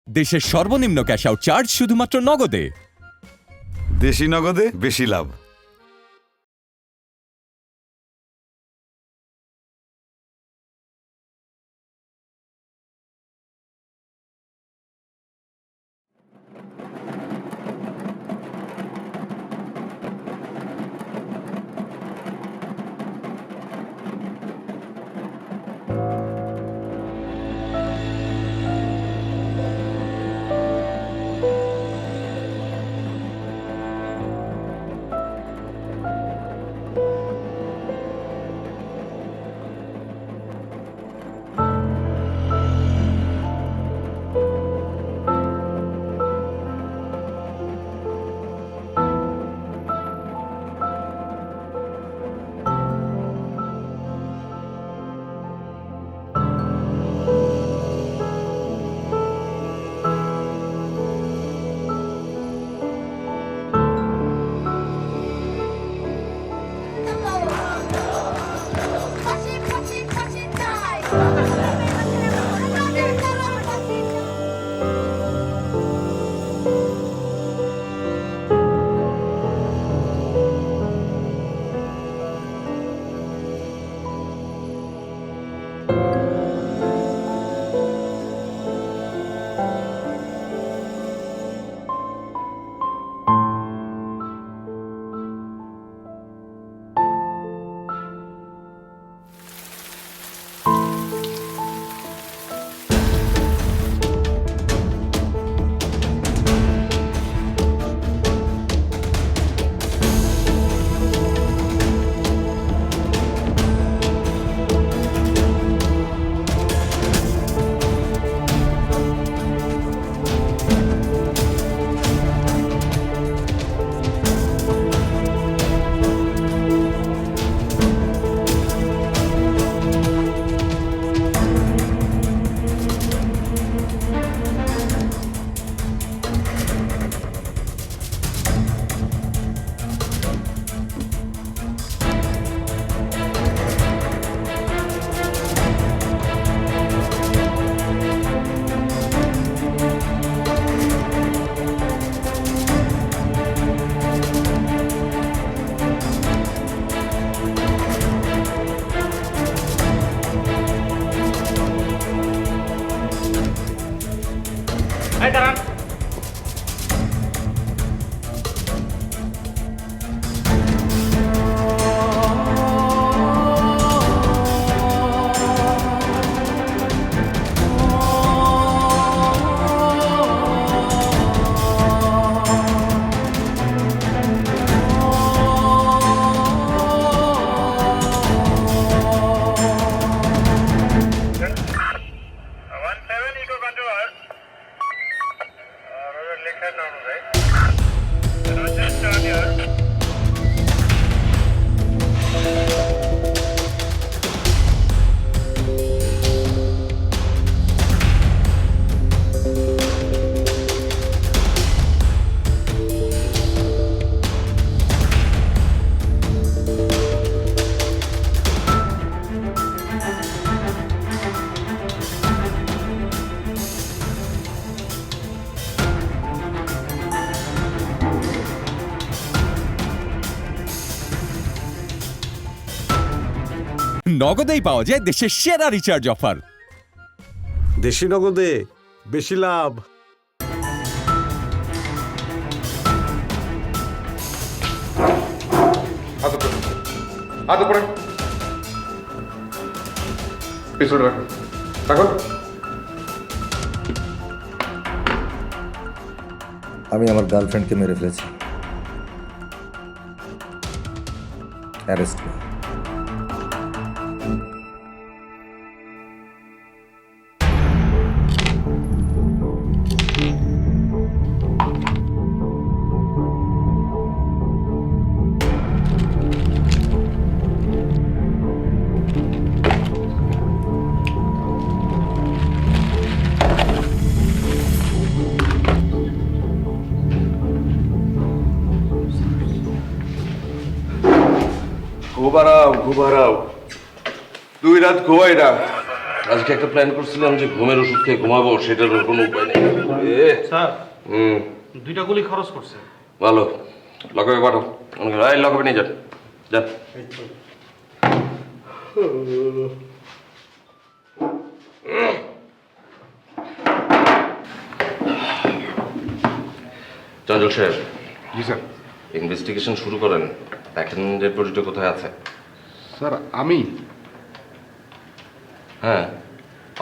দেশের সর্বনিম্ন cash out charge শুধুমাত্র নগদে। দেশি নগদে বেশি লাভ। নগদেই পাওয়া যায় দেশের সেরা রিচার্জ অফার। দেশি নগদে বেশি লাভ। হাত উপরে, পিছনে রাখুন, রাখুন। আমি আমার গার্লফ্রেন্ডকে মেরে ফেলেছি। অ্যারেস্ট কর। ঘুমারাও 2 রাত ঘুমাই না, আজকে একটা প্ল্যান করছিলাম যে ঘুমের ওষুধ খেয়ে ঘুমাবো, সেটার ওর কোনো উপায় নেই। স্যার হুম, 2টা গুলি খরচ করছে। ভালো, লকআপে পাঠাও। এই লকআপে নিয়ে যান, যান। চঞ্চল সাহেব, জি স্যার। ইনভেস্টিগেশন শুরু করেন। দেখেন ডেড বডিটা কোথায় আছে। স্যার আমি হ্যাঁ,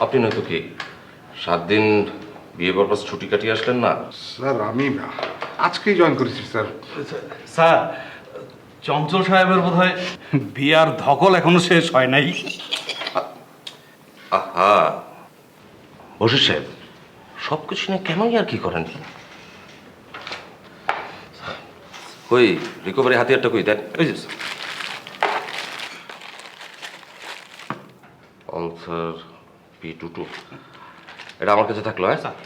আপনি নয়তো কি 7 দিন বিয়ে পারপাস ছুটি কাটিয়ে আসলেন না? স্যার আমি আজকেই জয়েন করেছি স্যার। স্যার, চঞ্চল সাহেবের বোধহয় বিয়ার ধকল এখনো শেষ হয় নাই। আহা, বশির সাহেব, সব কিছু নিয়ে কেনই আর কি করেন? কই রিকভারি হাতিয়ারটা কই দেন। ওই যে আলসার P22, এটা আমার কাছে থাকলো। হ্যাঁ স্যার।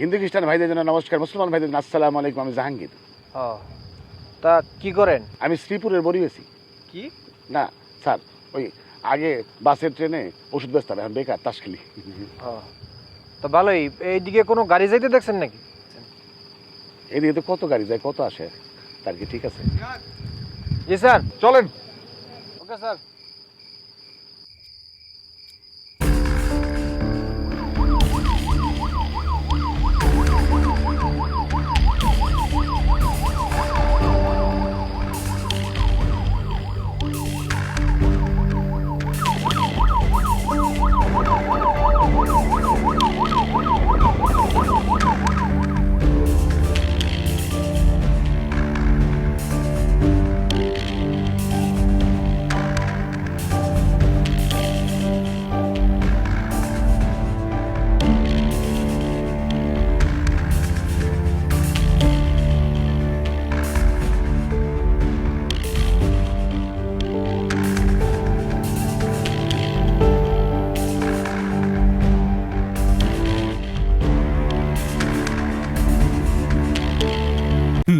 হিন্দু খ্রিস্টান ভাইদের জন্য নমস্কার, মুসলমান ভাইদের জন্য আসসালামু আলাইকুম। আমি জাহাঙ্গীর। তা কি করেন? আমি শ্রীপুরের বড়িবেশি। কি? না স্যার, ওই আগে বাসের ট্রেনে ওষুধ বেচতাম, এখন বেকার, তাস খেলি। তা ভালোই। এইদিকে কোনো গাড়ি যাইতে দেখছেন নাকি? এদিকে তো কত গাড়ি যায়, কত আসে, তার কি ঠিক আছে? জি স্যার। চলেন। Okay sir.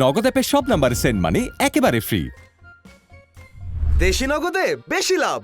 নগদ অ্যাপে সব নাম্বারে সেন্ড মানি একেবারে ফ্রি। দেশি নগদে বেশি লাভ।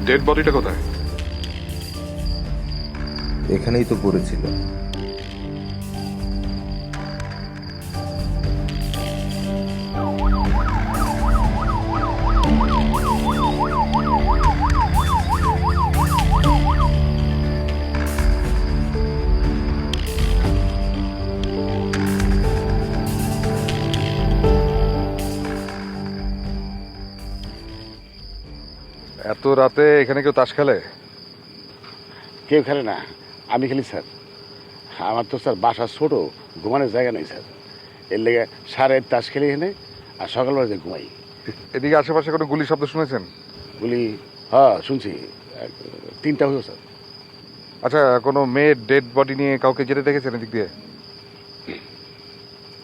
ডেড বডিটা কোথায়? এখানেই তো পড়েছিল। এত রাতে এখানে কেউ তাস খেলে? কেউ খেলে না, আমি খেলি স্যার। আমার তো স্যার বাসা ছোট, ঘুমানোর জায়গা নেই স্যার। এর লেগে সারে তাস খেলি এখানে, আর সকালবেলা যে ঘুমাই। এদিকে আশেপাশে কোনো গুলি শব্দ শুনেছেন? গুলি? হ্যাঁ শুনছি, 3টা হলো স্যার। আচ্ছা, কোনো মেয়ের ডেড বডি নিয়ে কাউকে যেতে দেখেছেন এদিক দিয়ে?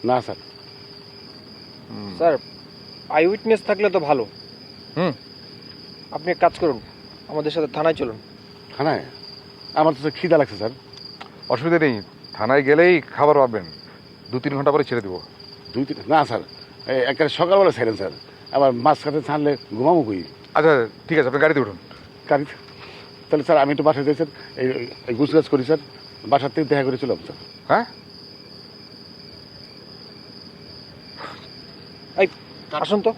না স্যার। স্যার, আই উইটনেস থাকলে তো ভালো। হুম, আপনি এক কাজ করুন, আমাদের সাথে থানায় চলুন। থানায়? আমার তো স্যার খিদা লাগছে স্যার। অসুবিধা নেই, থানায় গেলেই খাবার পাবেন। 2-3 ঘন্টা পরে ছেড়ে দেবো। 2-3? না স্যার, একেবারে সকালবেলা ছাড়েন স্যার, আবার মাঝখানে ছাড়লে ঘুমাবো কই। আচ্ছা ঠিক আছে, আপনি গাড়িতে উঠুন। গাড়িতে? তাহলে স্যার আমি একটু বাসায় যাই স্যার, এই গুছগাছ করি স্যার, বাসার থেকে দেখা করে চলাম স্যার। হ্যাঁ, এই আসুন তো।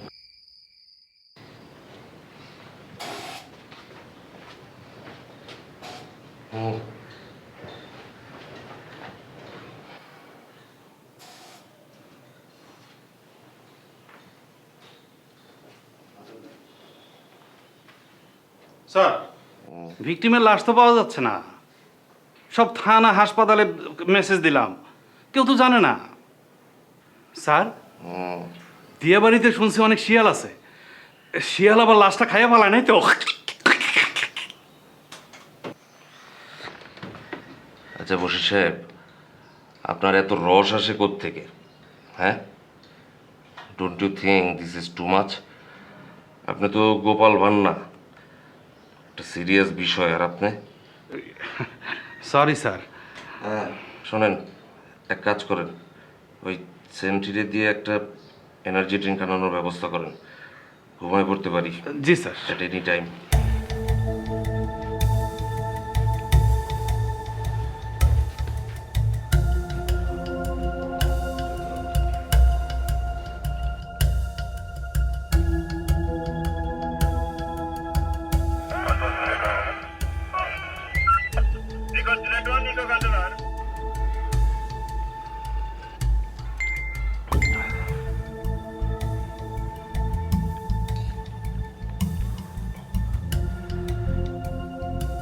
স্যার, ভিকটিমের লাশ তো পাওয়া যাচ্ছে না। সব থানা হাসপাতালে মেসেজ দিলাম, কেউ তো জানে না। স্যার, দিয়া বাড়িতে শুনছি অনেক শিয়াল আছে। শিয়াল আবার লাশটা খাইয়া পালায় নাই তো? আচ্ছা বশির সাহেব, আপনার এত রস আসে কোত্থেকে? হ্যাঁ, don't you think this is too much? আপনি তো গোপাল ভান না, একটা সিরিয়াস বিষয়। আর আপনি সরি স্যার। হ্যাঁ শোনেন, এক কাজ করেন, ওই সেন্ট্রিরে দিয়ে একটা এনার্জি ড্রিঙ্ক আনানোর ব্যবস্থা করেন। ঘুমায় পড়তে পারি জি স্যার। At any time.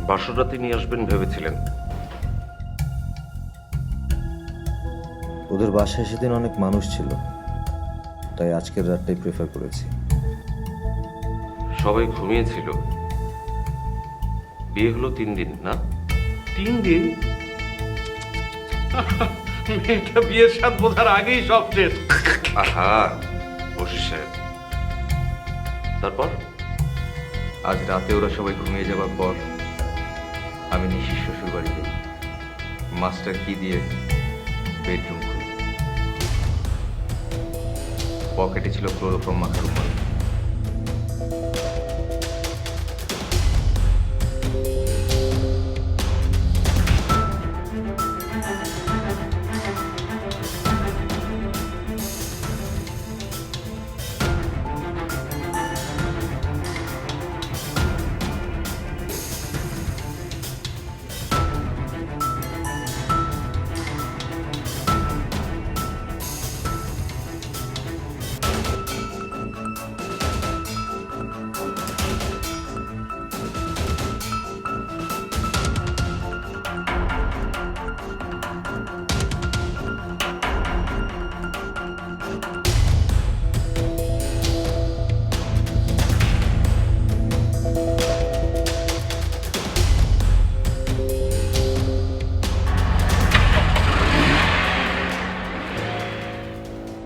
বাসরাতে নিয়ে আসবেন ভেবেছিলেন? ওদের বাসায় সেদিন অনেক মানুষ ছিল, তাই আজকের রাতটাই প্রেফার করেছি। সবাই ঘুমিয়েছিল। বিয়ে হলো 3 দিন না? 3 দিন? মেয়েটা বিয়ের সাথ বোঝার আগেই সব শেষ। আহা বশির সাহেব, তারপর? আজ রাতে ওরা সবাই ঘুমিয়ে যাবার পর আমি নিশির শ্বশুর বাড়িতে মাস্টার কি দিয়ে বেডরুম খুলি। পকেটে ছিল ক্লোরোফর্ম মাখার উপর।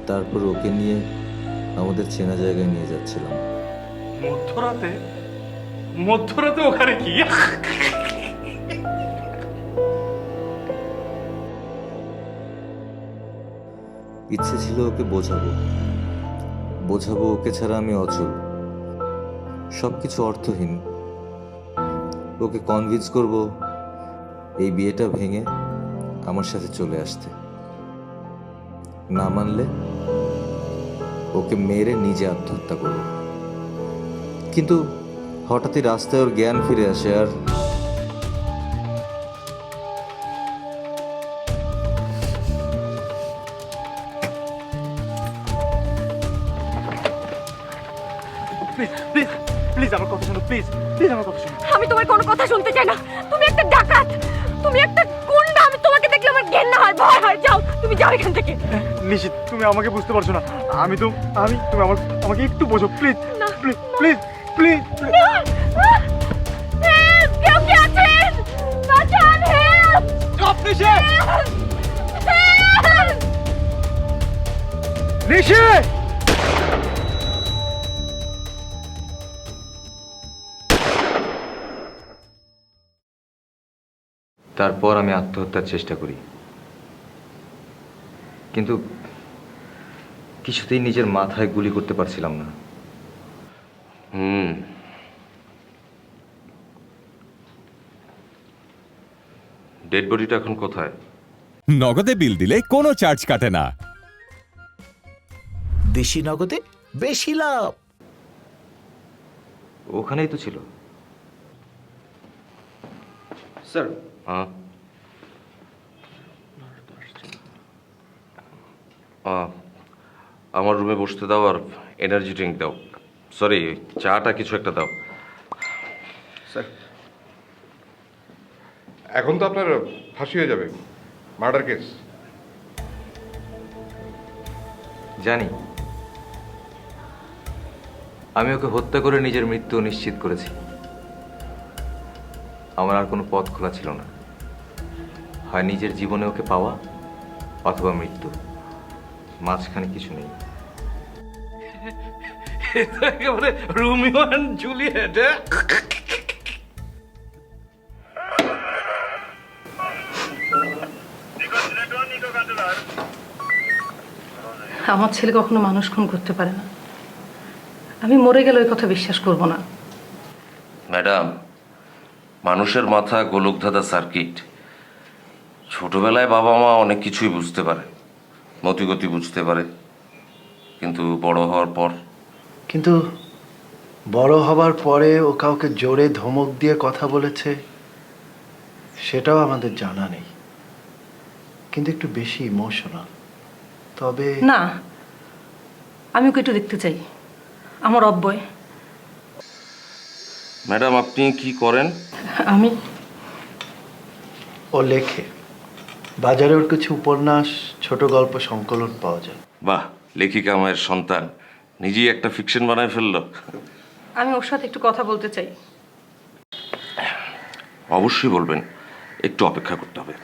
তারপর ওকে নিয়ে আমাদের চেনা জায়গায় নিয়ে যাচ্ছিলাম। মধ্যরাতে? মধ্যরাতে ওখানে কি? ইচ্ছে ছিল ওকে বোঝাবো ওকে ছাড়া আমি অচল, সবকিছু অর্থহীন। ওকে কনভিন্স করব এই বিয়েটা ভেঙে আমার সাথে চলে আসতে। না মানলে ওকে মেরে নিজে আত্মহত্যা করব। কিন্তু হঠাৎই রাস্তায় ওর জ্ঞান ফিরে আসে, আর প্লিজ আমার কথা শোনো, প্লিজ প্লিজ আমার কথা শোনো। আমি তোমার কোনো কথা শুনতে চাই না। তুমি একটা ডাকাত, তুমি একটা গুন্ডা। আমি তোমাকে দেখলে আমার ঘেন্না হয়, ভয় হয়। যাও, তুমি যাও এখান থেকে। নিশিত, তুমি আমাকে বুঝতে পারছো না। তুমি আমাকে একটু বোঝো প্লিজ। না, প্লিজ প্লিজ প্লিজ। হেল্প! কেউ কি আছেন? বাঁচান! হেল্প! স্টপ নিশিত! হেল্প! নিশিত! তারপর আমি আত্মহত্যার চেষ্টা করি, কিন্তু কিছুতেই নিজের মাথায় গুলি করতে পারছিলাম না। ডেড বডিটা এখন কোথায়? নগদে বিল দিলে কোনো চার্জ কাটে না। দেশি নগদে বেশি লাভ। ওখানেই তো ছিল। স্যার হ্যাঁ আমার রুমে বসতে দাও আর এনার্জি ড্রিঙ্ক দাও, সরি চাটা কিছু একটা দাও। স্যার এখন তো আপনার ফাঁসি হয়ে যাবে, মার্ডার কেস। জানি, আমি ওকে হত্যা করে নিজের মৃত্যু নিশ্চিত করেছি। আমার আর কোনো পথ খোলা ছিল না, হয় নিজের জীবনে ওকে পাওয়া অথবা মৃত্যু, মাঝখানে কিছু নেই। একেবারে রোমিও অ্যান্ড জুলিয়েট। আমার ছেলে কখনো মানুষ খুন করতে পারে না। আমি মরে গেলে ওই কথা বিশ্বাস করব না। ম্যাডাম, মানুষের মাথা গোলকধাঁধা সার্কিট। ছোটবেলায় বাবা মা অনেক কিছুই বুঝতে পারে, মতিগতি বুঝতে পারে, কিন্তু বড় হওয়ার পর। কিন্তু বড় হবার পরে ও কাউকে জোরে ধমক দিয়ে কথা বলেছে সেটাও আমাদের জানা নেই, কিন্তু একটু বেশি ইমোশনাল। তবে না, আমি ওকে একটু দেখতে চাই, আমার অব্যয়। ম্যাডাম আপনি কি করেন? আমি ও লেখে, বাজারে ওর কিছু উপন্যাস, ছোট গল্প সংকলন পাওয়া যায়। বাহ, লেখিকা মায়ের সন্তান, নিজেই একটা ফিকশন বানায় ফেললো। আমি ওর সাথে একটু কথা বলতে চাই। অবশ্যই বলবেন, একটু অপেক্ষা করতে হবে।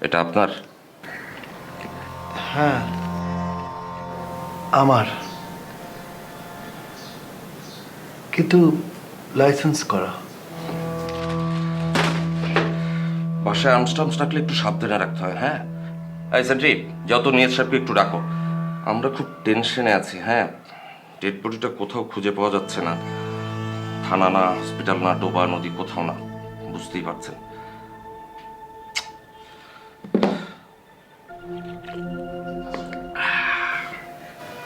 এটা আপনার? হ্যাঁ আমার, কিন্তু লাইসেন্স করা। বাসায় আমস্টামস রাখলে একটু সাবধানে রাখতে হয়। হ্যাঁ এই সেন্ট্রি, যত নিয়ত সাহেবকে একটু ডাকো, আমরা খুব টেনশনে আছি। হ্যাঁ, ডেড বডিটা কোথাও খুঁজে পাওয়া যাচ্ছে না, থানা না, হসপিটাল না, ডোবা নদী, কোথাও না, বুঝতেই পারছেন।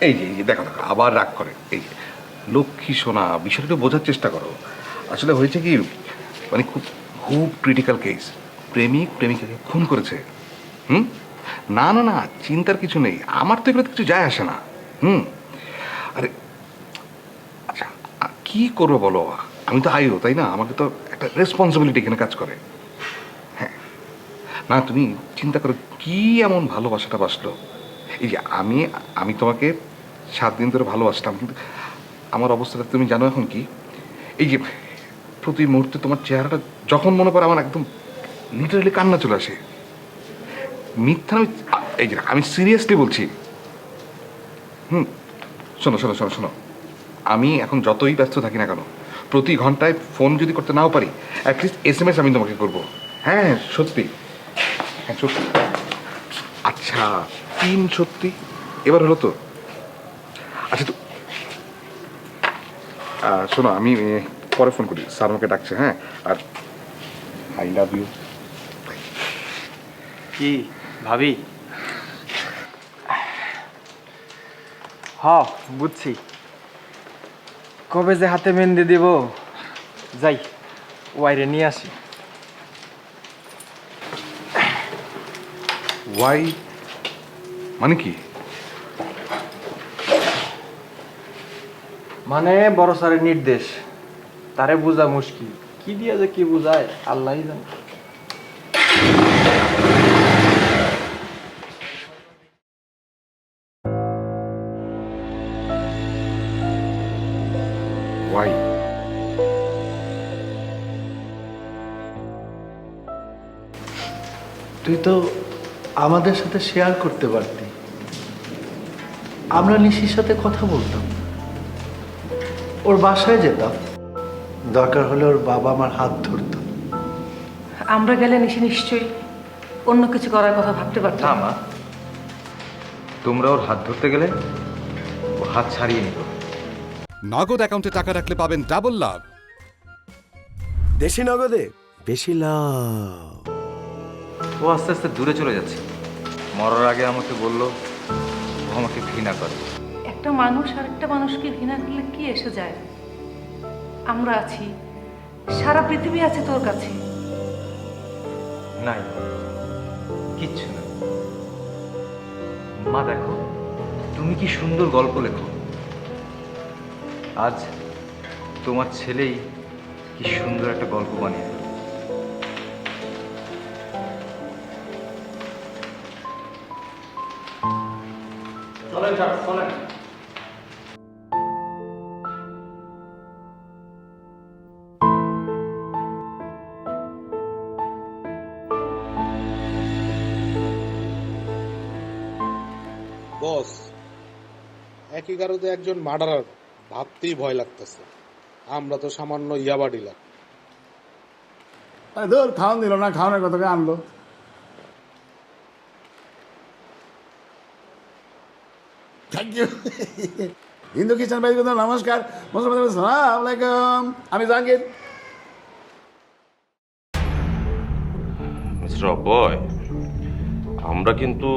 এই যে দেখো দেখো, আবার রাগ করে। এই যে লক্ষ্মী সোনা, বিষয়টা একটু বোঝার চেষ্টা করো। আসলে হয়েছে কি, মানে খুব খুব ক্রিটিক্যাল কেস। প্রেমিক প্রেমিকাকে খুন করেছে। না না না, চিন্তার কিছু নেই, আমার তো এগুলো কিছু যায় আসে না। আরে আচ্ছা, কি করবো বলো, আমি তো আইও, তাই না? আমাকে তো একটা রেসপন্সিবিলিটি এখানে কাজ করে। হ্যাঁ না, তুমি চিন্তা করো কি এমন ভালোবাসাটা বাসলো। এই যে আমি তোমাকে 7 দিন ধরে ভালোবাসতাম, কিন্তু আমার অবস্থাটা তুমি জানো এখন কি? এই যে প্রতি মুহূর্তে তোমার চেহারাটা যখন মনে পড়ে, আমার একদম লিটারালি কান্না চলে আসে। মিথ্যা আমি, এই যে আমি সিরিয়াসলি বলছি। শোনো শোনো শোনো শোনো, আমি এখন যতই ব্যস্ত থাকি না কেন, প্রতি ঘন্টায় ফোন যদি করতে নাও পারি, অ্যাটলিস্ট SMS আমি তোমাকে করবো। হ্যাঁ সত্যি, হ্যাঁ সত্যি। আচ্ছা 3 সত্যি, এবার হলো তো? আচ্ছা তো শোনো, আমি পরে ফোন করি, স্যার আমাকে ডাকছে। হ্যাঁ, আর আই লাভ ইউ। কি ভাবি? বুঝছি, কবে যে হাতে মেহেন্দি দিব। যাই ওয়াইরে নিয়ে আসি। ওয়াই মানে কি? মানে বড় স্যারের নির্দেশ, তারে বোঝা মুশকিল। কি দিয়ে যে কি বোঝায় আল্লাহই জানে। ওয়াই? তুই তো আমাদের সাথে শেয়ার করতে পারতি, আমরা নিশির সাথে কথা বলতাম, ওর বাসায় যেতাম, দরকার হলে ওর বাবা আমার হাত ধরতো। আমরা গেলে নিশ্চয়ই অন্য কিছু করার কথা ভাবতে পারতাম। না মা, তোমরা ওর হাত ধরতে গেলে ও হাত ছাড়িয়ে নিত। নগদ অ্যাকাউন্টে টাকা রাখলে পাবেন ডাবল লাভ। দেশি নগদে বেশি লাভ। ও আস্তে আস্তে দূরে চলে যাচ্ছে। মরার আগে আমাকে বলল ও আমাকে ঘৃণা করে। একটা মানুষ আর একটা মানুষকে ঘৃণা করলে কি এসে যায়? আমরা আছি, সারা পৃথিবী আছে তোর কাছে। নাই, কিচ্ছু না। মা দেখো, তুমি কি সুন্দর গল্প লেখো। আজ তোমার ছেলেই কি সুন্দর একটা গল্প বানিয়ে দিল। বস, একই কারণে একজন মার্ডারার ভাবতেই ভয় লাগতেছে। আমরা তো সামান্য ইয়াবা ডিলার। ধর খাওয়ান দিল না, খাওয়ানোর কথাকে আনলো। Thank you. হিন্দু খ্রিস্টান ভাই নমস্কার, মুসলমান আসসালামু আলাইকুম। আমি জাহাঙ্গীর। মিস্টার অবয়, আমরা কিন্তু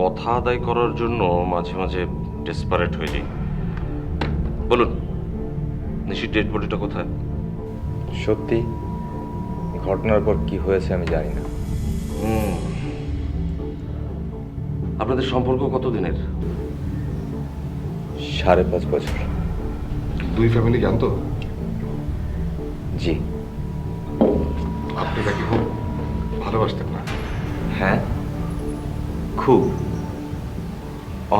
কথা আদায় করার জন্য মাঝে মাঝে ডেসপারেট হয়ে যাই। বলুন, নিশির ডেড বডিটা কোথায়? সত্যি ঘটনার পর কি হয়েছে আমি জানি না। আপনাদের সম্পর্ক কতদিনের? 5.5 বছর। দুই ফ্যামিলি জানতো? জি। আপনি তাকে খুব ভালোবাসতেন না? হ্যাঁ, খুব,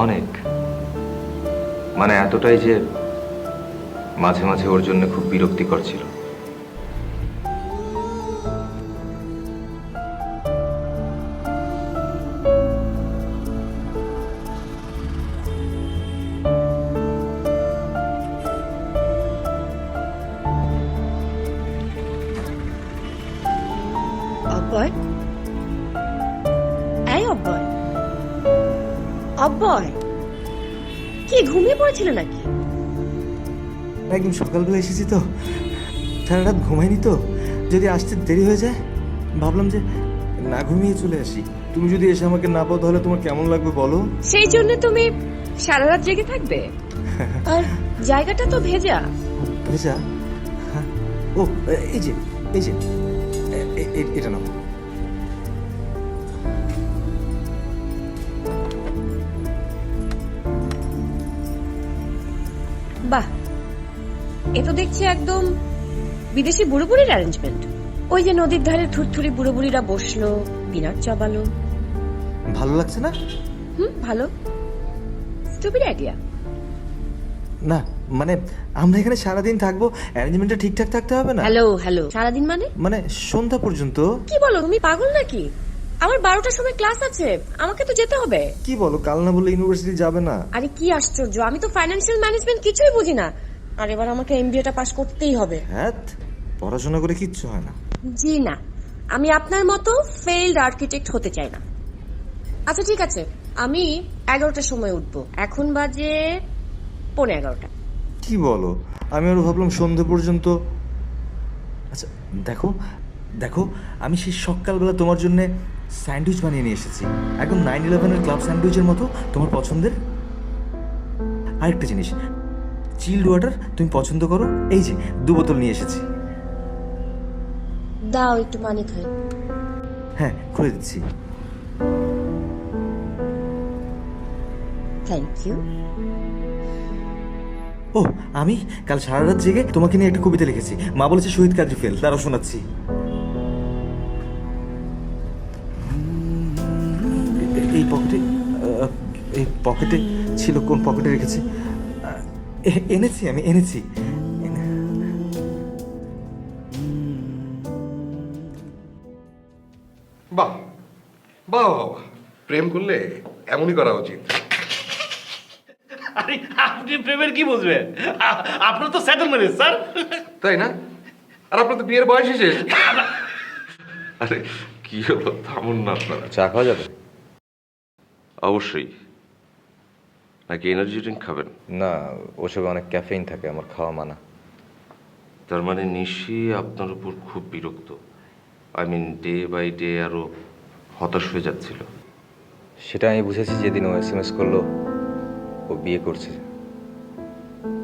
অনেক। মানে এতটাই যে মাঝে মাঝে ওর জন্য খুব বিরক্তিকর ছিল। অব্বয়, এই অব্বয়, অব্বয়, কি ঘুমিয়ে পড়েছিল নাকি? একদম সকালবেলা এসেছি তো, সারা রাত ঘুমাইনি তো, যদি আসতে দেরি হয়ে যায় ভাবলাম যে না ঘুমিয়ে চলে আসি। তুমি যদি এসে আমাকে না পাও তাহলে তোমার কেমন লাগবে বলো? সেই জন্য তুমি সারা রাত জেগে থাকবে? আর জায়গাটা তো ভেজা। ভেজা? হ্যাঁ। ও এই যে, এই যে এটা নাও। বাহ, এ তো দেখছি একদম বিদেশি বুড়ো বুড়ির অ্যারেঞ্জমেন্ট। ওই যে নদীর ধারে থুরথুরি বুড়ো বুড়িরা বসলো, ডিনার চাবালো। ভালো লাগছে না? ভালো। Stupid idea. না মানে আমরা এখানে সারাদিন থাকবো, অ্যারেঞ্জমেন্টটা ঠিকঠাক থাকতে হবে না? হ্যালো হ্যালো, সারাদিন মানে? মানে সন্ধ্যা পর্যন্ত। কি বলো, তুমি পাগল নাকি? আমার 12টার সময় ক্লাস আছে, আমাকে তো যেতে হবে। কি বলো, কাল না বলে ইউনিভার্সিটি যাবে না? আরে কি আশ্চর্য, আমি তো ফাইন্যান্সিয়াল ম্যানেজমেন্ট কিছুই বুঝি না। আর এবার আমাকে এমবিএটা পাস করতেই হবে। হ্যাঁ, পড়াশোনা করে কিচ্ছু হয় না। জি না, আমি আপনার মতো ফেইলড আর্কিটেক্ট হতে চাই না। আচ্ছা ঠিক আছে, আমি 11টার সময় উঠবো। এখন বাজে 11:15। কি বলো, আমি আরো ভাবলাম সন্ধ্যে পর্যন্ত। আচ্ছা দেখো দেখো, আমি সেই সকালবেলা তোমার জন্য স্যান্ডউইচ বানিয়ে নিয়ে এসেছি, একদম 9/11-এর ক্লাব স্যান্ডউইচের মতো, তোমার পছন্দের। আরেকটা জিনিস, চিল্ড ওয়াটার তুমি পছন্দ করো, এই যে 2 বোতল নিয়ে এসেছি। দাও একটু পানি খাই। হ্যাঁ, খুলে দিচ্ছি। Thank you. ও, আমি কাল সারা রাত জেগে তোমাকে নিয়ে একটা কবিতা লিখেছি, মা বলেছে শহীদ কাজী ফেল, তারাও শোনাচ্ছি। এই পকেটে, এই পকেটে ছিল, কোন পকেটে রেখেছি, এনেছি, আমি এনেছি। বাহ বাহ বাহ, প্রেম করলে এমনই করা উচিত। আরে আপনি প্রেমের কি বুঝবেন? আপনার তো সেটেল ম্যারেজ স্যার। তাই না? আর আপনার তো বিয়ের বয়স শেষ। আরে কি হলো, থামুন না আপনারা। চা খাওয়া যাবে? অবশ্যই। নাকি এনার্জি ড্রিঙ্ক খাবেন? না, ওসবে অনেক ক্যাফেইন থাকে, আমার খাওয়া মানা। তার মানে নিশি আপনার উপর খুব বিরক্ত, I mean day by day আরো হতাশ হয়ে যাচ্ছিল। সেটা আমি বুঝেছি যেদিন ও SMS করলো ও বিয়ে করছে।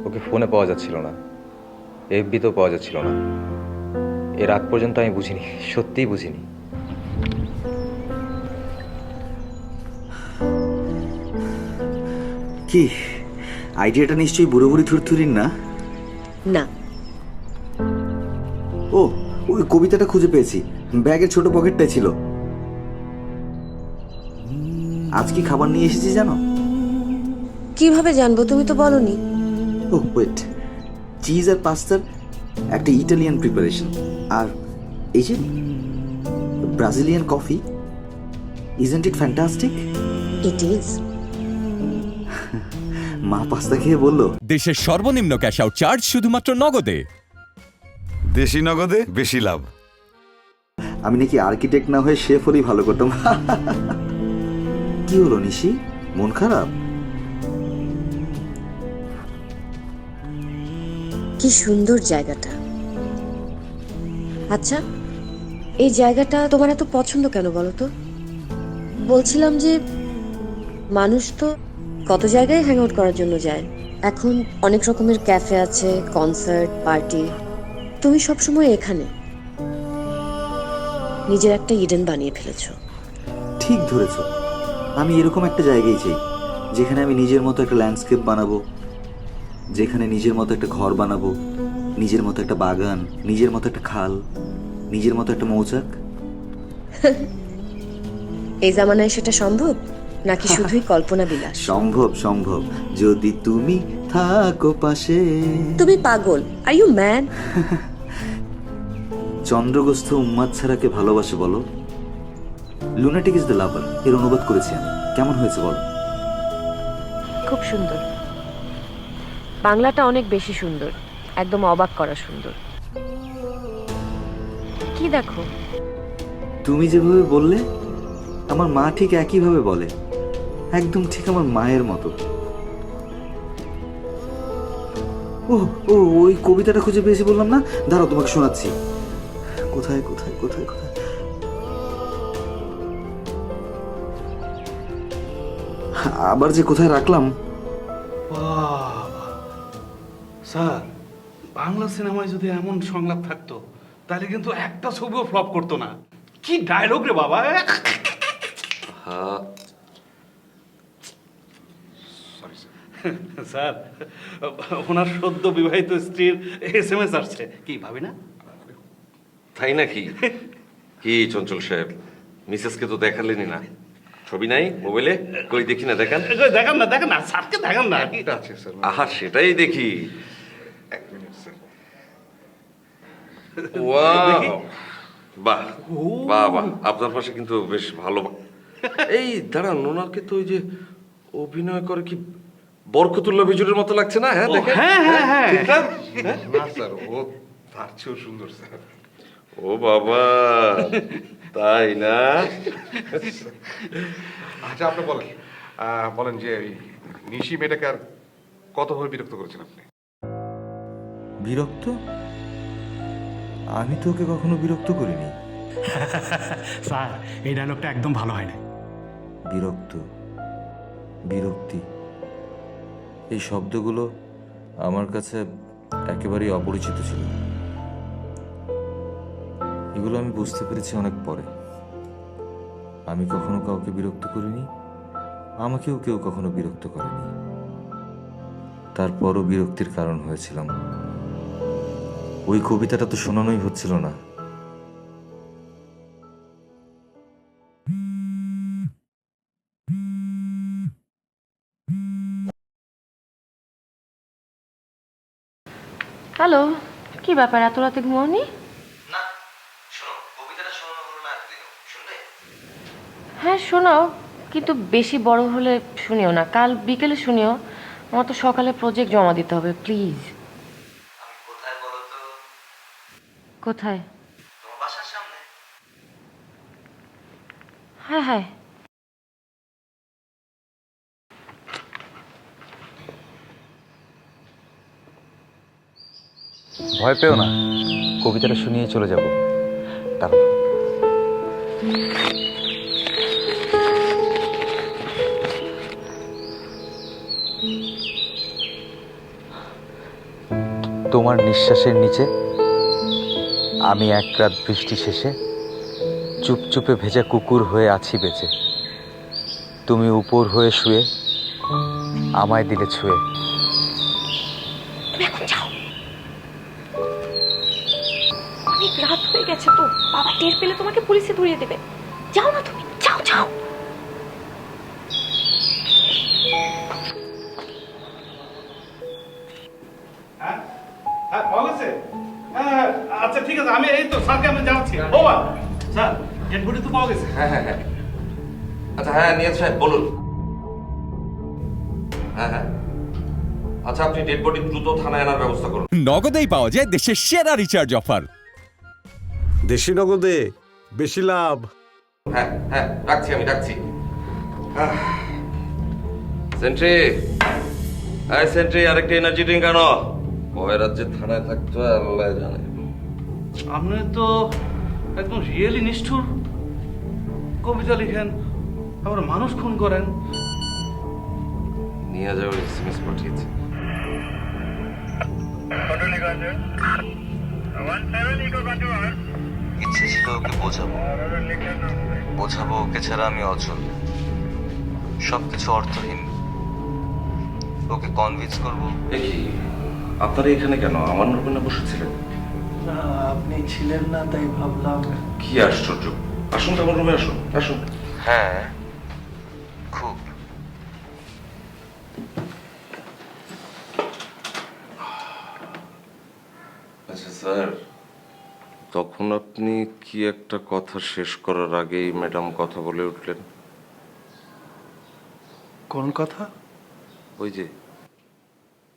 ওকে ফোনে পাওয়া যাচ্ছিল না, FB-তেও পাওয়া যাচ্ছিল না। এর আগ পর্যন্ত আমি বুঝিনি, সত্যিই বুঝিনি। কি আইডিয়াটা নিশ্চয়ই বুড়ো বুড়ি থুরথুরির না? না, ও ওই কবিতাটা খুঁজে পেয়েছি, ব্যাগের ছোট পকেটটাই ছিল। আজ কি খাবার নিয়ে এসেছি জানো? কিভাবে জানবো? তুমি তো বলনি। ও ওয়েট, চিজ আর পাস্তার একটা ইটালিয়ান প্রিপারেশন, আর এই যে Brazilian coffee. Isn't it fantastic? It is. মা পাস্তা খেয়ে বললো দেশের সর্বনিম্ন ক্যাশ আউট চার্জ শুধুমাত্র নগদে। দেশি নগদে বেশি লাভ। আমি নাকি আর্কিটেক্ট না হয়ে শেফ হলেই ভালো করতাম। কি হলো নিশি, মন খারাপ? কি সুন্দর জায়গাটা। আচ্ছা, এই জায়গাটা তোমার এত পছন্দ কেন বলো তো? বলছিলাম যে মানুষ তো কত জায়গায় হ্যাং আউট করার জন্য যায়, এখন অনেক রকমের ক্যাফে আছে, কনসার্ট, পার্টি। তুমি সবসময় এখানে নিজের একটা ইডেন বানিয়ে ফেলেছো। ঠিক ধরেছ, আমি এরকম একটা জায়গায় চাই যেখানে আমি নিজের মতো একটা ল্যান্ডস্কেপ বানাবো, যেখানে নিজের মতো একটা ঘর বানাবো, নিজের মতো একটা বাগান, নিজের মতো একটা খাল, নিজের মতো একটা মৌচাক। এই জামানায় সেটা সম্ভব নাকি শুধুই কল্পনা বিলাস? সম্ভব সম্ভব, যদি তুমি থাকো পাশে। তুমি পাগল, আর ইউ ম্যান? চন্দ্রগ্রস্ত উম্মাদ ছাড়াকে ভালোবাসে বলো? লুনাটিক ইজ দ্য লাভার এর অনুবাদ করেছি আমি। কেমন হয়েছে বলো? খুব সুন্দর। বাংলাটা অনেক বেশি সুন্দর, একদম অবাক করা সুন্দর। কি দেখো? তুমি যেভাবে বললে আমার মা ঠিক একইভাবে বলে, একদম ঠিক আমার মায়ের মতো। ও ও ওই কবিতাটা খুঁজে পেয়েছি বললাম না, দাঁড়াও তোমাকে শোনাচ্ছি। কোথায় কোথায় কোথায় কোথায় আবার যে কোথায় রাখলাম। স্যার, বাংলা সিনেমায় যদি এমন সংলাপ থাকতো তাহলে কিন্তু একটা ছবিও ফ্লপ করতো না। কি ডায়লগ রে বাবা! হ্যাঁ স্যার, ওনার সদ্য বিবাহিত স্ত্রীর SMS আসছে, কি ভাবি না? তাই নাকি? কি চঞ্চল সাহেব, মিসেসকে তো দেখালেনি না? ছবি নাই মোবাইলে? কই দেখি না, দেখান। দেখান না, দেখান না, স্যারকে দেখান না। আছে স্যার। আহা, সেটাই দেখি। এক মিনিট স্যার। ওয়াও, বাহ বাহ বাহ, আপনার পাশে কিন্তু বেশ ভালো। এই দাঁড়ান, ওনাকে তো ওই যে অভিনয় করে কি বরকতুল্লাহ বিজুরের মতো লাগছে না? হ্যাঁ দেখেন। না স্যার, ও তার চেয়েও সুন্দর স্যার। ও বাবা, তাই না? আচ্ছা, আপনি বলেন বলেন যে এই নিশি মেয়েটাকে আর কতভাবে বিরক্ত করেছেন আপনি? বিরক্ত? আমি তো ওকে কখনো বিরক্ত করিনি। স্যার, এই ডায়লগটা একদম ভালো হয় না। বিরক্ত, বিরক্তি, এই শব্দগুলো আমার কাছে একেবারেই অপরিচিত ছিল। এগুলো আমি বুঝতে পেরেছি অনেক পরে। আমি কখনো কাউকে বিরক্ত করিনি, আমাকেও কেউ কখনো বিরক্ত করেনি। তারপরও বিরক্তির কারণ হয়েছিলাম। ওই কবিতাটা তো শোনানোই হচ্ছিল না। হ্যালো, কি ব্যাপার এত রাতে ঘুমাওনি? না, শোনো, কবিতাটা শোনানো হলো না এতদিনও, শুনবে? হ্যাঁ শোনাও, কিন্তু বেশি বড় হলে শুনিও না, কাল বিকেলে শুনিও। আমার তো সকালে প্রজেক্ট জমা দিতে হবে, প্লিজ। আমি কোথায় বলো তো? কোথায়? তোমার বাসার সামনে। হ্যাঁ হ্যাঁ। ভয় পেও না, কবিতাটা শুনিয়ে চলে যাব। দাঁড়াও। তোমার নিঃশ্বাসের নিচে আমি এক রাত বৃষ্টি শেষে চুপচুপে ভেজা কুকুর হয়ে আছি বেঁচে। তুমি উপর হয়ে শুয়ে আমায় দিলে ছুঁয়ে। তুমি এখন যাও, অনেক রাত হয়ে গেছে তো, বাবা টের পেলে তোমাকে পুলিশে ধরিয়ে দেবে। যাও না তুমি, যাও যাও। হ্যাঁ হ্যাঁ পাওয়া গেছে? হ্যাঁ আচ্ছা ঠিক আছে, আমি এই তো স্যারকে আমি জানাচ্ছি। ও বা স্যার, ডেড বডি তো পাওয়া গেছে। হ্যাঁ হ্যাঁ হ্যাঁ আচ্ছা, হ্যাঁ নিয়াজ সাহেব বলুন। হ্যাঁ হ্যাঁ আচ্ছা, আপনি ডেড বডি দ্রুত থানায় আনার ব্যবস্থা করুন। নগদেই পাওয়া যায় দেশের সেরা রিচার্জ অফার। দেশি নগদে বেশি লাভ। হ্যাঁ হ্যাঁ রাখছি, আমি রাখছি। সেন্ট্রি, হ্যাঁ সেন্ট্রি, আরেকটা এনার্জি ড্রিঙ্ক আনো। কয় রাজ্যে থানায় থাকতো আল্লাহ জানে। আপনি তো একদম রিয়েলি নিষ্ঠুর। কবিতা লিখেন, আবার মানুষ খুন করেন। নিয়ে যাওয়ার এসএমএস পাঠিয়েছে। ইচ্ছে ছিল ওকে বোঝাবো ওকে ছাড়া আমি অচল, সবকিছু অর্থহীন। ওকে কনভিন্স করবো। দেখি আপনারা এখানে কেন? আমার রুমে বসেছিলেন? না, আপনি ছিলেন না, তাই ভাবলাম। কি আশ্চর্য! আসুন তো আমার রুমে, আসুন আসুন। হ্যাঁ খুব। আচ্ছা স্যার, তখন আপনি কি একটা কথা শেষ করার আগেই ম্যাডাম কথা বলে উঠলেন। কোন কথা? ওই যে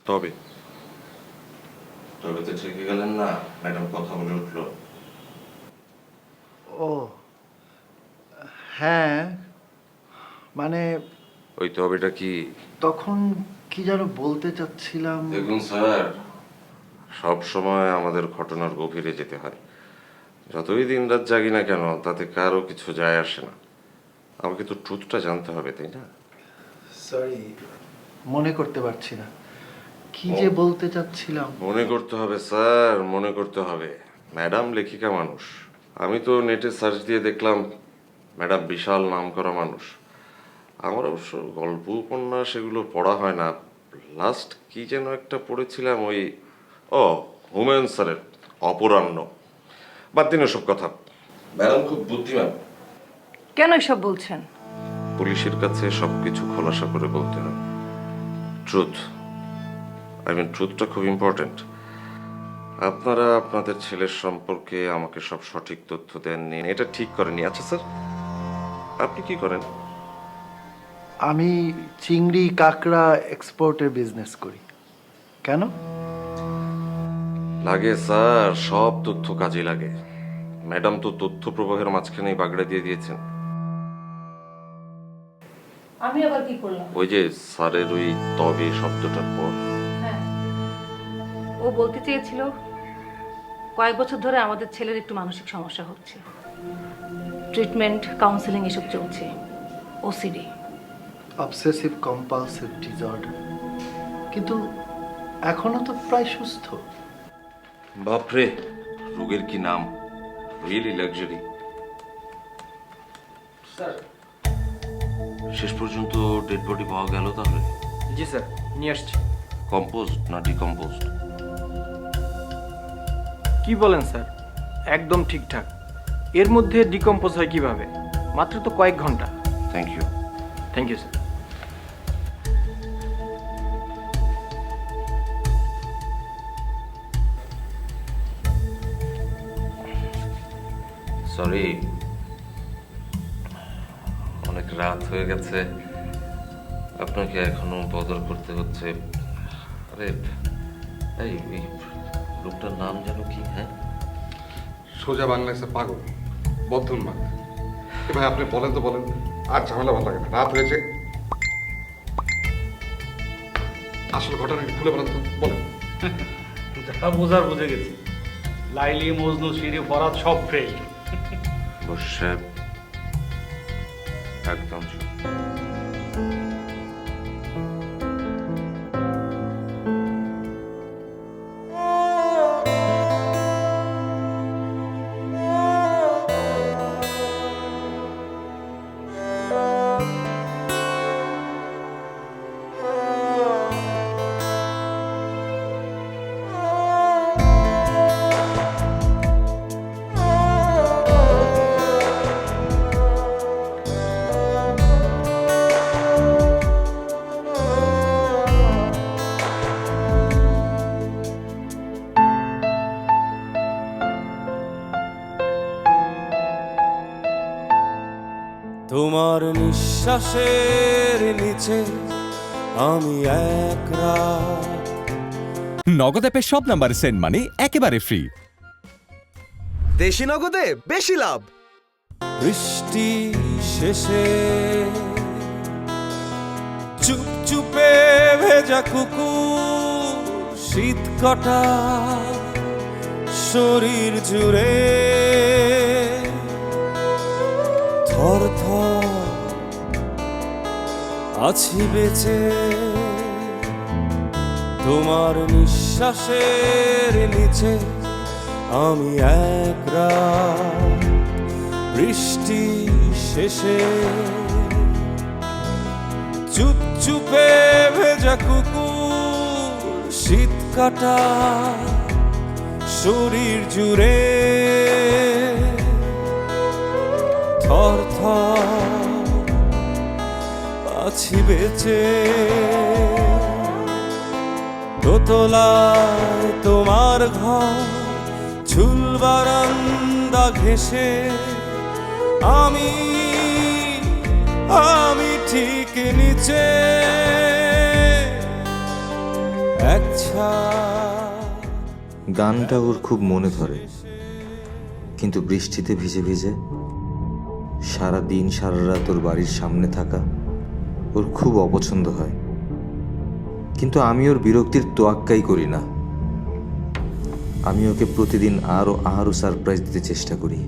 তবে তো ঠেকে গেলেন না, ম্যাডাম কথা বলে উঠলো। ও হ্যাঁ, মানে ওই তবেটা কি? তখন কি যেন বলতে চাচ্ছিলাম। দেখুন স্যার, সব সময় আমাদের ঘটনার গভীরে যেতে হয়। যতই দিন রাত জাগি না কেন, তাতে কারো কিছু যায় আসে না। আমাকে তো ট্রুথটা জানতে হবে, তাই না? সরি, মনে করতে পারছি না কি যে বলতে চাচ্ছিলাম। মনে করতে হবে স্যার, মনে করতে হবে। ম্যাডাম লেখিকা মানুষ। আমি তো নেটে সার্চ দিয়ে দেখলাম ম্যাডাম বিশাল নামকরা মানুষ। আমার অবশ্য গল্প উপন্যাস এগুলো পড়া হয় না। লাস্ট কি যেন একটা পড়েছিলাম, ওই হুমায়ুন স্যারের অপরাহ্ন। বাদ দিন ওসব কথা। ম্যাডাম খুব বুদ্ধিমান। কেন এসব বলছেন? পুলিশের কাছে সবকিছু খোলাসা করে বলতে হয়। ট্রুথ, ট্রুথটা খুব ইম্পর্টেন্ট। আপনারা আপনাদের ছেলের সম্পর্কে আমাকে সব সঠিক তথ্য দেননি, এটা ঠিক করেনি। আচ্ছা স্যার, আপনি কি করেন? আমি চিংড়ি কাঁকড়া এক্সপোর্টের বিজনেস করি। কেন? লাগে স্যার, সব তথ্য কাজে লাগে। ম্যাডাম তো তথ্য প্রবাহের মাঝখানেই বাগড়া দিয়ে দিয়েছেন। আমি আবার কি করলাম? ওই যে স্যারের ওই তবে শব্দটার পর। হ্যাঁ, ও বলতে চেয়েছিল কয়েক বছর ধরে আমাদের ছেলের একটু মানসিক সমস্যা হচ্ছে, ট্রিটমেন্ট, কাউন্সেলিং এসব চলছে। OCD, obsessive compulsive disorder. কিন্তু এখনো তো প্রায় সুস্থ। বাপরে, রোগের কি নাম! Really luxury. স্যার। শেষ পর্যন্ত ডেড বডি পাওয়া গেল তাহলে? জি স্যার, নিয়ে আসছি। কম্পোজড না ডিকম্পোজড? কি বলেন স্যার, একদম ঠিকঠাক। এর মধ্যে ডিকম্পোজ হয় কিভাবে? মাত্র তো কয়েক ঘন্টা। Thank you. Thank you sir. Sorry, অনেক রাত হয়ে গেছে, আপনাকে এখনো বদল করতে হচ্ছে। আরে এই লোকটার নাম যেন কি? হ্যাঁ, সোজা বাংলাদেশে পাগল, বদ্ধন্মাদ। ভাই আপনি বলেন তো বলেন, আর ঝামেলা ভালো লাগে না। রাত হয়েছে, আসল ঘটনা খুলে বলেন তো, বলেন। যা বোঝার বুঝে গেছি। লাইলি, মজনু, শিরি, ফরাদ সব ফেল। বশির সাহেব একদম চুপ। তোমার নিঃশ্বাসের নিচে আমি এক রাত। নগদ অ্যাপে সব নাম্বার সেন্ড মানি একেবারে ফ্রি। দেশি নগদে বেশি লাভ। বৃষ্টি শেষে চুপচুপে ভেজা কুকুর, শীত কটা শরীর জুড়ে থর থর আছি বেঁচে। তোমার নিঃশ্বাসের নিচে আমি এক রাত, বৃষ্টি শেষে চুপচুপে ভেজা কুকুর, শীত কাটা শরীর জুড়ে থর থর আছি বেঁচে। দোতলায় তোমার ঘর, ঝুল বারান্দা ঘেঁষে আমি আমি ঠিক নিচে এক গানটা ওর খুব মনে ধরে, কিন্তু বৃষ্টিতে ভিজে ভিজে সারা দিন সারা রাত ওর বাড়ির সামনে থাকা ওর খুব অপছন্দ হয়। কিন্তু আমি ওর বিরক্তির তোয়াক্কাই করি না। আমি ওকে প্রতিদিন আরো আরো সারপ্রাইজ দিতে চেষ্টা করি।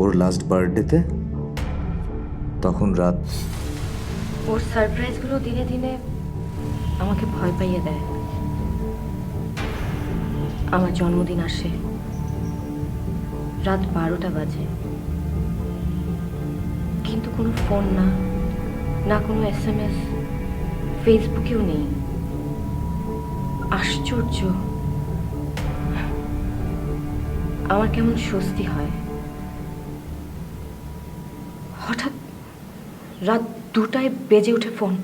ওর লাস্ট বার্থডেতে তখন রাত, ওর সারপ্রাইজগুলো দিনে দিনে আমাকে ভয় পাইয়ে দেয়। আমার জন্মদিন আসে, রাত 12টা বাজে, কিন্তু কোনো ফোন না, না কোনো SMS, ফেসবুকেও নেই। আশ্চর্য, আমার কেমন স্বস্তি হয়। হঠাৎ রাত 2টায় বেজে ওঠে ফোন।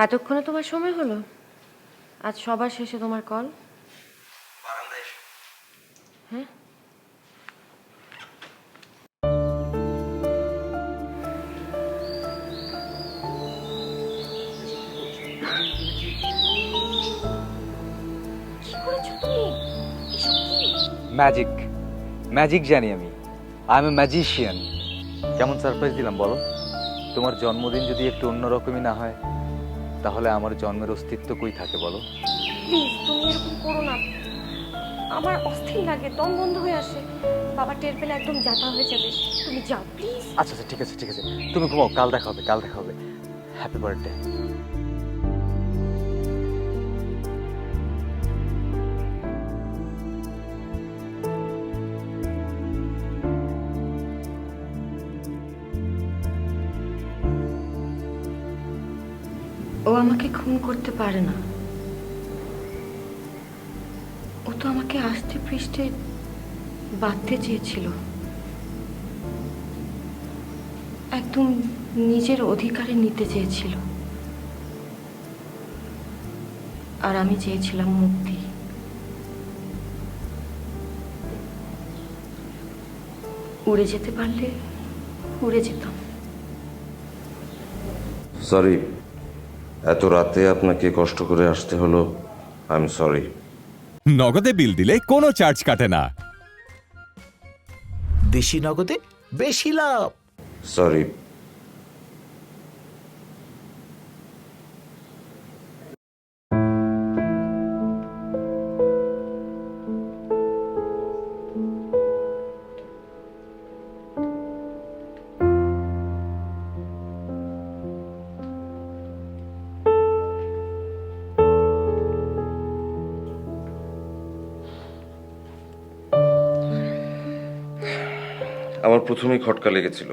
এতক্ষণে তোমার সময় হলো? আজ সবার শেষে তোমার কল। হ্যাঁ, কি করেছো তুমি? এসব কি? ম্যাজিক, ম্যাজিক জানি আমি। I M A magician. কেমন সারপ্রাইজ দিলাম বলো? তোমার জন্মদিন যদি একটু অন্যরকমই না হয়, তাহলে আমার জন্মের অস্তিত্ব কই থাকে বলো? প্লিজ তুমি এরকম করো না, আমার অস্থির লাগে, দম বন্ধ হয়ে আসে। বাবা টের পেলে একদম যাতা হয়ে যাবে। তুমি যাও প্লিজ। আচ্ছা আচ্ছা, ঠিক আছে ঠিক আছে, তুমি ঘুমাও, কাল দেখা হবে, কাল দেখা হবে। Happy birthday. ও আমাকে খুন করতে পারে না। ও তো আমাকে আস্তে পৃষ্ঠে বাঁধতে চেয়েছিল, একদম নিজের অধিকারে নিতে চেয়েছিল। আর আমি চেয়েছিলাম মুক্তি। উড়ে যেতে পারলে উড়ে যেতাম। সরি, এত রাতে আপনাকে কষ্ট করে আসতে হলো। I am sorry. নগদে বিল দিলে কোনো চার্জ কাটে না। দেশি নগদে বেশি লাভ। সরি, আমার প্রথমেই খটকা লেগেছিল।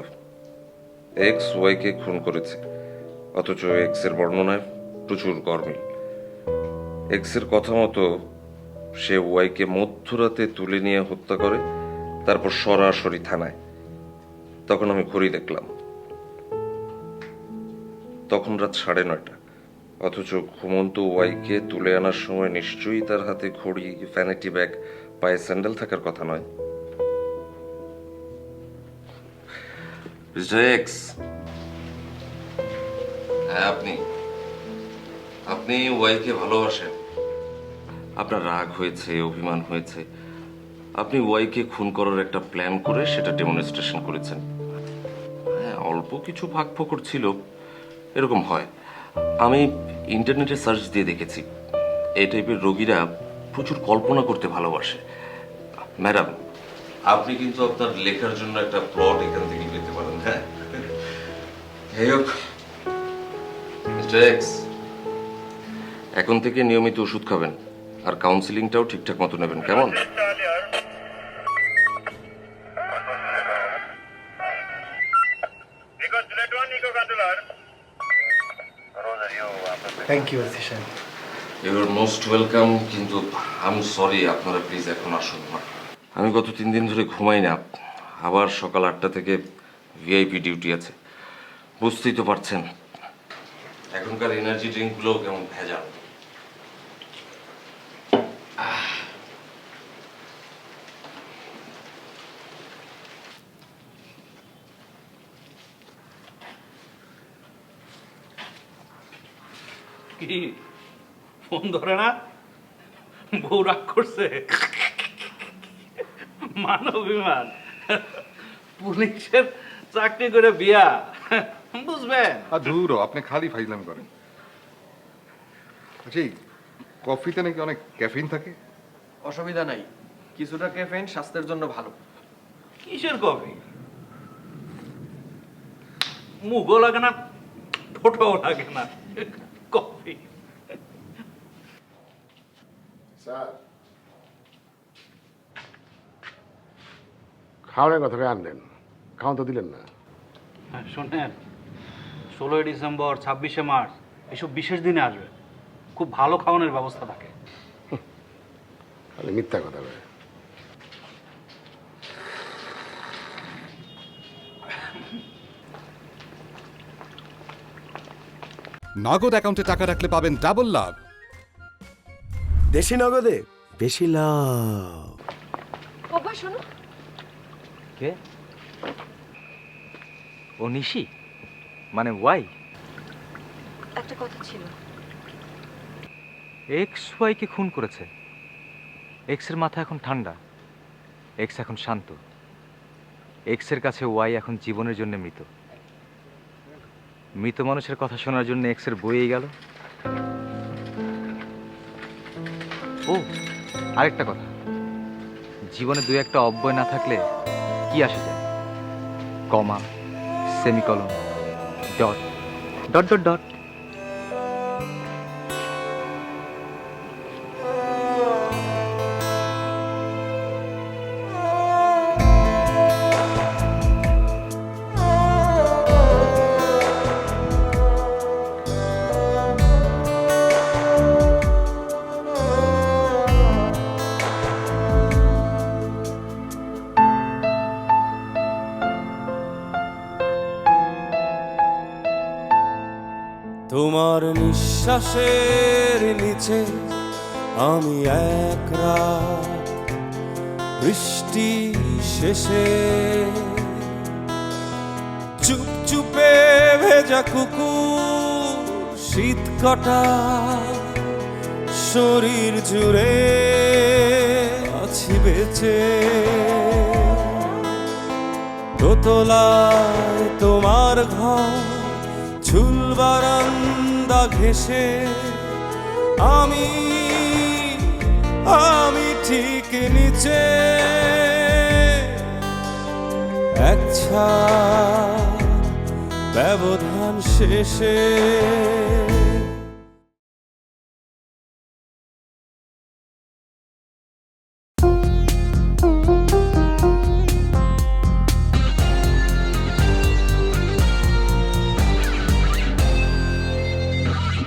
এক্স ওয়াইকে খুন করেছে, অথচ এক্স এর বর্ণনায় প্রচুর গরমিল। এক্স এর কথা মতো সে ওয়াইকে মধ্যরাতে তুলে নিয়ে হত্যা করে, তারপর সরাসরি থানায়। তখন আমি ঘড়ি দেখলাম, তখন রাত 9:30, অথচ ঘুমন্ত ওয়াইকে তুলে আনার সময় নিশ্চয়ই তার হাতে ঘড়ি, ভ্যানিটি ব্যাগ, পায়ে স্যান্ডেল থাকার কথা নয়। এক্স, হ্যাঁ আপনি ওয়াইকে ভালোবাসেন। আপনার রাগ হয়েছে, অভিমান হয়েছে, আপনি ওয়াইকে খুন করার একটা প্ল্যান করে সেটা ডেমনস্ট্রেশন করেছেন। হ্যাঁ, অল্প কিছু ভাগ ফোকর ছিল, এরকম হয়। আমি ইন্টারনেটে সার্চ দিয়ে দেখেছি, এই টাইপের রোগীরা প্রচুর কল্পনা করতে ভালোবাসে। ম্যাডাম, আপনি কিন্তু আপনার লেখার জন্য একটা প্লট এখান থেকে পেতে পারেন। হ্যাঁ, এখন থেকে নিয়মিত ওষুধ খাবেন, আর কাউন্সিলিংটাও ঠিকঠাক মতো নেবেন, কেমন? থ্যাংক ইউ ওসি সাহেব। You are most welcome. কিন্তু আই এম সরি, আপনারা প্লিজ এখন আসুন না। আমি গত 3 দিন ধরে ঘুমাই না, আবার সকাল 8টা থেকে ভিআইপি ডিউটি আছে। বুঝতেই তো পারছেন এখনকার এনার্জি ড্রিঙ্কগুলো কেমন ভেজাল। কি ফোন ধরে না? বউ রাগ করছে? মানব বিমান পুলিশের চাকরি করে বিয়া, বুঝবেন? আর দূর আপনি খালি ফাইজলাম করেন। আচ্ছা, এই কফিতে নাকি অনেক ক্যাফিন থাকে? অসুবিধা নাই, কিছুটা ক্যাফেইন স্বাস্থ্যের জন্য ভালো। কিসের কফি? মুখও লাগে না, ঠোঁটও লাগে না, কফি। স্যার, খাওয়ানোর কথা আনলেন, খাওয়ান তো দিলেন না। শোনেন, 16 ডিসেম্বর, 26শে মার্চ এসব বিশেষ দিনে আসবে, খুব ভালো খাওয়ানোর ব্যবস্থা থাকে। খালি মিথ্যা কথা বলে। নগদ অ্যাকাউন্টে টাকা রাখলে পাবেন ডাবল লাভ। দেশি নগদে বেশি লাভ। বাবা শোনো, কে? ও নিশি, মানে ওয়াই? একটা কথা ছিল। এক্স ওয়াইকে খুন করেছে। এক্সের মাথা এখন ঠান্ডা, এক্স এখন শান্ত। এক্সের কাছে ওয়াই এখন জীবনের জন্য মৃত। মৃত মানুষের কথা শোনার জন্য এক্সের বইয়ে গেল। ও আরেকটা কথা, জীবনে 2-1টা অব্যয় না থাকলে কি আসে যায়? Comma, semicolon, dot dot dot dot. তোমার নিঃশ্বাসের নিচে আমি এক রাত, বৃষ্টি শেষে চুপ চুপে ভেজা কুকুর, শীত কটা শরীর জুড়ে আছি বেঁচে, দোতলায় তোমার ঘর, ঝুল বারান্দা ঘেঁষে আমি ঠিক নিচে, এক ছাদ ব্যবধান শেষে